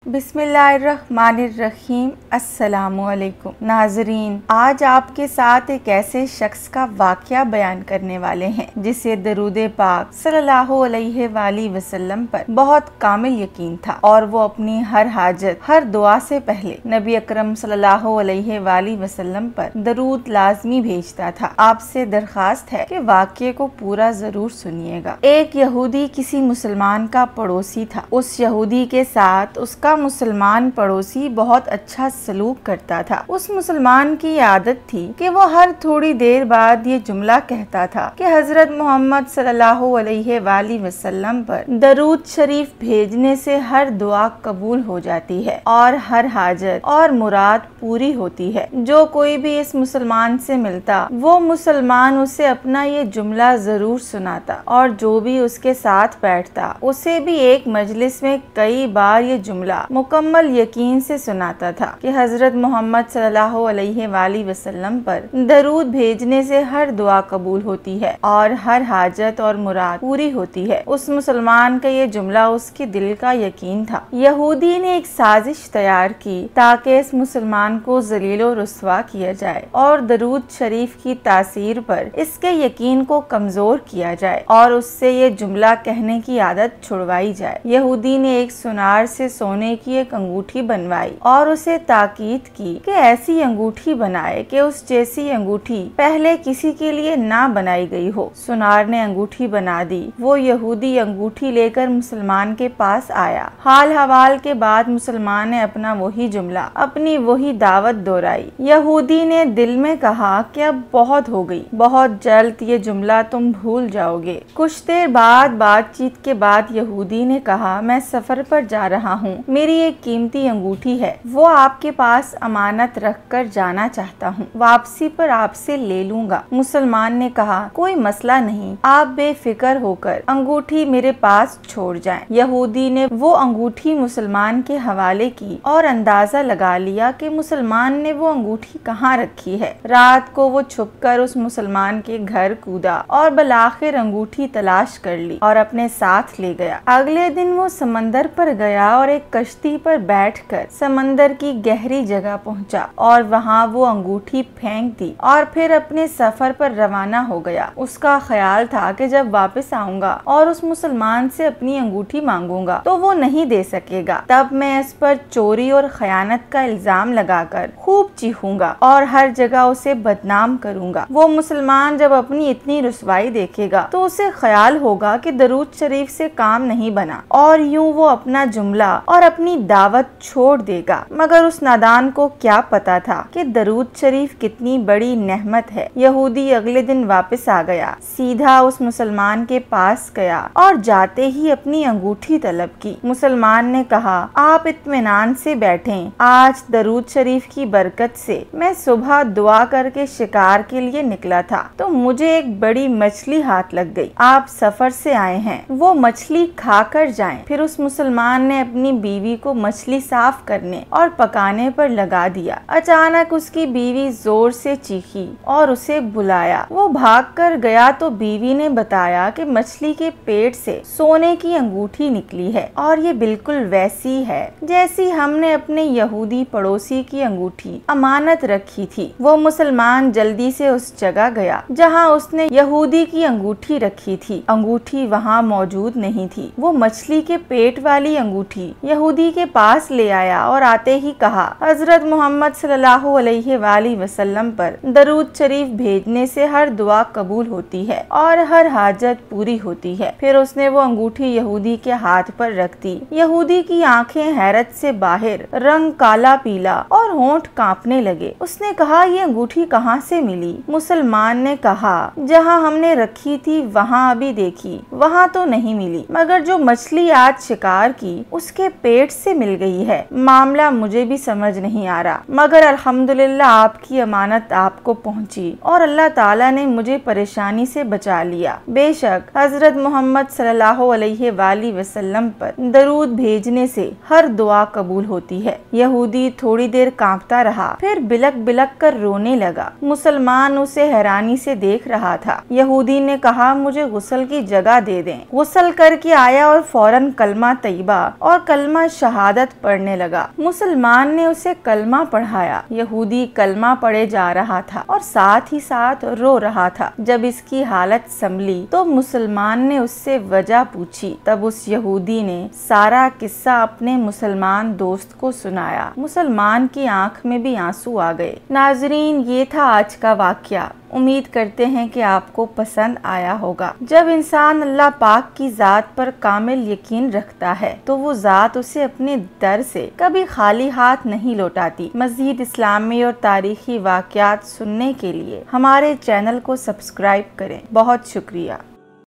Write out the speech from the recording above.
बिस्मिल्लाहिर्रहमानिर्रहीम। अस्सलामुअलैकुम नाज़रीन, आज आपके साथ एक ऐसे शख्स का वाक़या बयान करने वाले हैं जिसे दरूद पाक सल्लल्लाहु अलैहि वसल्लम पर बहुत कामिल यकीन था और वो अपनी हर हाजत, हर दुआ से पहले नबी अकरम सल्लल्लाहु अलैहि वसल्लम पर दरूद लाजमी भेजता था। आपसे दरखास्त है कि वाक़ये को पूरा जरूर सुनिएगा। एक यहूदी किसी मुसलमान का पड़ोसी था। उस यहूदी के साथ उसका मुसलमान पड़ोसी बहुत अच्छा सलूक करता था। उस मुसलमान की आदत थी कि वो हर थोड़ी देर बाद ये जुमला कहता था कि हजरत मोहम्मद सल्लल्लाहु अलैहि वसल्लम पर दरूद शरीफ भेजने से हर दुआ कबूल हो जाती है और हर हाजत और मुराद पूरी होती है। जो कोई भी इस मुसलमान से मिलता वो मुसलमान उसे अपना ये जुमला जरूर सुनाता और जो भी उसके साथ बैठता उसे भी एक मजलिस में कई बार ये जुमला मुकम्मल यकीन से सुनाता था कि हजरत मोहम्मद सल्लल्लाहु अलैहि वसल्लम पर दरूद भेजने से हर दुआ कबूल होती है और हर हाजत और मुराद पूरी होती है। उस मुसलमान का ये जुमला उसके दिल का यकीन था। यहूदी ने एक साजिश तैयार की ताकि इस मुसलमान को जलीलो रुस्वा किया जाए और दरूद शरीफ की तासीर पर इसके यकीन को कमजोर किया जाए और उससे ये जुमला कहने की आदत छुड़वाई जाए। यहूदी ने एक सुनार से सोने की एक अंगूठी बनवाई और उसे ताकीद की कि ऐसी अंगूठी बनाए कि उस जैसी अंगूठी पहले किसी के लिए ना बनाई गई हो। सुनार ने अंगूठी बना दी। वो यहूदी अंगूठी लेकर मुसलमान के पास आया। हाल हवाल के बाद मुसलमान ने अपना वही जुमला, अपनी वही दावत दोहराई। यहूदी ने दिल में कहा कि अब बहुत हो गई, बहुत जल्द ये जुमला तुम भूल जाओगे। कुछ देर बाद बातचीत के बाद यहूदी ने कहा, मैं सफर पर जा रहा हूँ, मेरी एक कीमती अंगूठी है, वो आपके पास अमानत रख कर जाना चाहता हूँ, वापसी पर आपसे ले लूंगा। मुसलमान ने कहा, कोई मसला नहीं, आप बेफिक्र होकर अंगूठी मेरे पास छोड़ जाएं। यहूदी ने वो अंगूठी मुसलमान के हवाले की और अंदाजा लगा लिया कि मुसलमान ने वो अंगूठी कहाँ रखी है। रात को वो छुपकर उस मुसलमान के घर कूदा और बलाखिर अंगूठी तलाश कर ली और अपने साथ ले गया। अगले दिन वो समंदर पर गया और एक कश्ती पर बैठकर समंदर की गहरी जगह पहुंचा और वहां वो अंगूठी फेंक दी और फिर अपने सफर पर रवाना हो गया। उसका ख्याल था कि जब वापस आऊंगा और उस मुसलमान से अपनी अंगूठी मांगूंगा तो वो नहीं दे सकेगा, तब मैं इस पर चोरी और खयानत का इल्जाम लगाकर खूब चीखूंगा और हर जगह उसे बदनाम करूंगा। वो मुसलमान जब अपनी इतनी रुसवाई देखेगा तो उसे ख्याल होगा कि दरूद शरीफ से काम नहीं बना और यूं वो अपना जुमला और अपनी दावत छोड़ देगा। मगर उस नादान को क्या पता था कि दरूद शरीफ कितनी बड़ी नेमत है। यहूदी अगले दिन वापस आ गया, सीधा उस मुसलमान के पास गया और जाते ही अपनी अंगूठी तलब की। मुसलमान ने कहा, आप इत्मीनान से बैठें, आज दरूद शरीफ की बरकत से मैं सुबह दुआ करके शिकार के लिए निकला था तो मुझे एक बड़ी मछली हाथ लग गई। आप सफर से आए हैं, वो मछली खाकर जाएं। फिर उस मुसलमान ने अपनी बीवी को मछली साफ करने और पकाने पर लगा दिया। अचानक उसकी बीवी जोर से चीखी और उसे बुलाया। वो भागकर गया तो बीवी ने बताया कि मछली के पेट से सोने की अंगूठी निकली है और ये बिल्कुल वैसी है जैसी हमने अपने यहूदी पड़ोसी की अंगूठी अमानत रखी थी। वो मुसलमान जल्दी से उस जगह गया जहाँ उसने यहूदी की अंगूठी रखी थी। अंगूठी वहाँ मौजूद नहीं थी। वो मछली के पेट वाली अंगूठी यहूदी के पास ले आया और आते ही कहा, हजरत मोहम्मद सल्लल्लाहु अलैहि वसल्लम पर दरूद शरीफ भेजने से हर दुआ कबूल होती है और हर हाजत पूरी होती है। फिर उसने वो अंगूठी यहूदी के हाथ पर रख दी। यहूदी की आंखें हैरत से बाहर, रंग काला पीला और होंठ कांपने लगे। उसने कहा, ये अंगूठी कहाँ से मिली? मुसलमान ने कहा, जहाँ हमने रखी थी वहाँ अभी देखी, वहाँ तो नहीं मिली, मगर जो मछली आज शिकार की उसके पेट से मिल गई है। मामला मुझे भी समझ नहीं आ रहा, मगर अल्हम्दुलिल्लाह आपकी अमानत आपको पहुंची और अल्लाह ताला ने मुझे परेशानी से बचा लिया। बेशक हजरत मोहम्मद सल्लल्लाहु अलैहि वसल्लम पर दरूद भेजने से हर दुआ कबूल होती है। यहूदी थोड़ी देर कांपता रहा, फिर बिलक बिलक कर रोने लगा। मुसलमान उसे हैरानी से देख रहा था। यहूदी ने कहा, मुझे गुस्ल की जगह दे दें। गुस्ल करके आया और फौरन कलमा तैयबा और कलमा शहादत पढ़ने लगा। मुसलमान ने उसे कलमा पढ़ाया। यहूदी कलमा पढ़े जा रहा था और साथ ही साथ रो रहा था। जब इसकी हालत संभली तो मुसलमान ने उससे वजह पूछी। तब उस यहूदी ने सारा किस्सा अपने मुसलमान दोस्त को सुनाया। मुसलमान की आंख में भी आंसू आ गए। नाजरीन, ये था आज का वाकया। उम्मीद करते हैं कि आपको पसंद आया होगा। जब इंसान अल्लाह पाक की ज़ात पर कामिल यकीन रखता है तो वो ज़ात उसे अपने दर से कभी खाली हाथ नहीं लौटाती। मज़ीद इस्लामी और तारीखी वाक़यात सुनने के लिए हमारे चैनल को सब्सक्राइब करें। बहुत शुक्रिया।